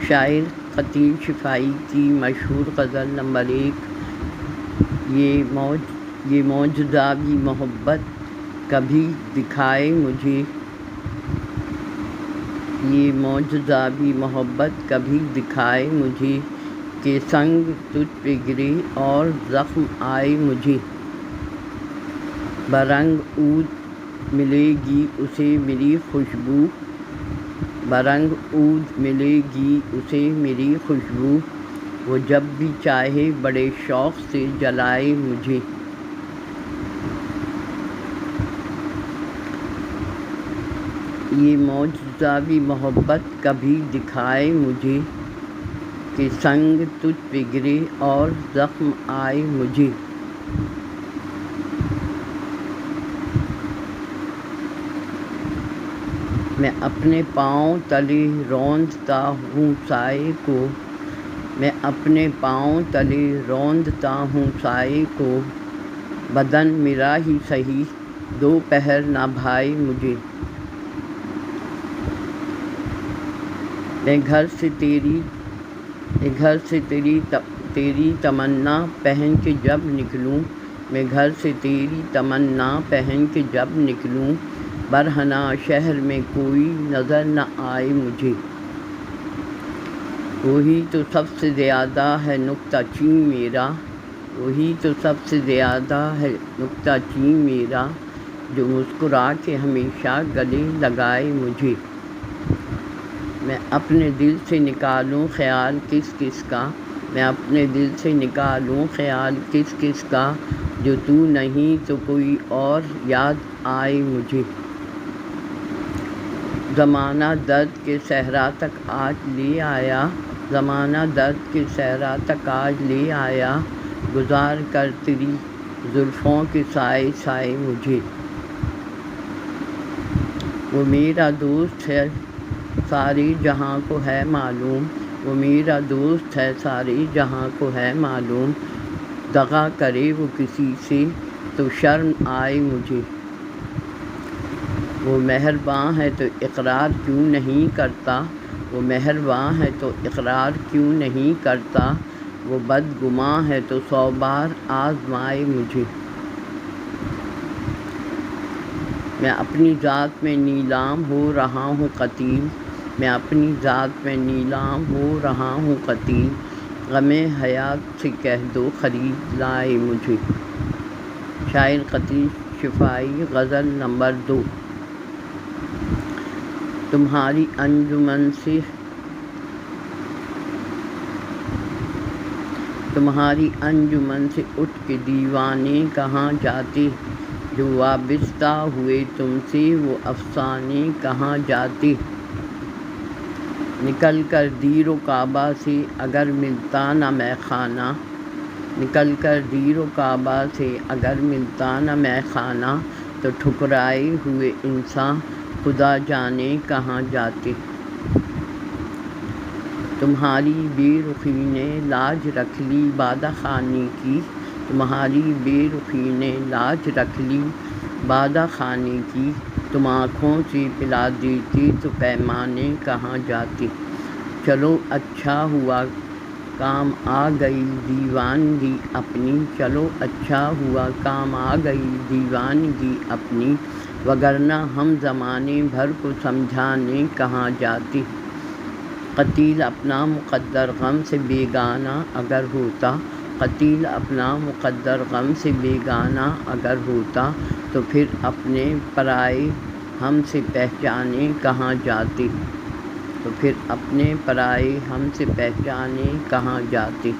شاعر قتیل شفائی کی مشہور غزل نمبر 1۔ یہ معجزہ بھی محبت کبھی دکھائے مجھے، یہ معجزہ بھی محبت کبھی دکھائے مجھے، کہ سنگ تجھ پہ گرے اور زخم آئے مجھے۔ برنگ عود ملے گی اسے میری خوشبو، برنگ عود ملے گی اسے میری خوشبو، وہ جب بھی چاہے بڑے شوق سے جلائے مجھے۔ یہ معجزہ بھی محبت کبھی دکھائے مجھے، کہ سنگ تجھ پہ گرے اور زخم آئے مجھے۔ میں اپنے پاؤں تلے روندتا ہوں سائے کو، میں اپنے پاؤں تلے روندتا ہوں سائے کو، بدن میرا ہی سہی دو پہر نہ بھائے مجھے۔ میں گھر سے تیری تمنا پہن کے جب نکلوں، میں گھر سے تیری تمنا پہن کے جب نکلوں، برہنہ شہر میں کوئی نظر نہ آئے مجھے۔ وہی تو سب سے زیادہ ہے نکتہ چین میرا، وہی تو سب سے زیادہ ہے نکتہ چین میرا، جو مسکرا کے ہمیشہ گلے لگائے مجھے۔ میں اپنے دل سے نکالوں خیال کس کس کا، میں اپنے دل سے نکالوں خیال کس کس کا، جو تو نہیں تو کوئی اور یاد آئے مجھے۔ زمانہ درد کے صحرا تک آج لے آیا، زمانہ درد کے صحرا تک آج لے آیا، گزار کر تیری زلفوں کے سائے سائے مجھے۔ وہ میرا دوست ہے سارے جہاں کو ہے معلوم، وہ میرا دوست ہے سارے جہاں کو ہے معلوم، دغا کرے وہ کسی سے تو شرم آئے مجھے۔ وہ مہرباں ہے تو اقرار کیوں نہیں کرتا، وہ مہرباں ہے تو اقرار کیوں نہیں کرتا، وہ بدگماں ہے تو 100 بار آزمائے مجھے۔ میں اپنی ذات میں نیلام ہو رہا ہوں قتیل، میں اپنی ذات میں نیلام ہو رہا ہوں قتیل، غم حیات سے کہہ دو خرید لائے مجھے۔ شاعر قتیل شفائی غزل نمبر 2۔ تمہاری انجمن سے اٹھ کے دیوانے کہاں جاتے، جو وابستہ ہوئے تم سے وہ افسانے کہاں جاتے۔ نکل کر دیر و کعبہ سے اگر ملتا نہ مے خانہ، نکل کر دیر و کعبہ سے اگر ملتا نہ مے خانہ، تو ٹھکرائے ہوئے انسان خدا جانے کہاں جاتے۔ تمہاری بے رخی نے لاج رکھ لی بادہ خانے کی، تمہاری بے رخی نے لاج رکھ لی بادہ خانے کی، تم آنکھوں سے پلا دیتے تو پیمانے کہاں جاتے۔ چلو اچھا ہوا کام آ گئی دیوانگی اپنی، چلو اچھا ہوا کام آ گئی دیوانگی اپنی، وگرنہ ہم زمانے بھر کو سمجھانے کہاں جاتے۔ قتیل اپنا مقدر غم سے بیگانہ اگر ہوتا، قتیل اپنا مقدر غم سے بیگانہ اگر ہوتا، تو پھر اپنے پرائے ہم سے پہچانے کہاں جاتے، تو پھر اپنے پرائے ہم سے پہچانے کہاں جاتے۔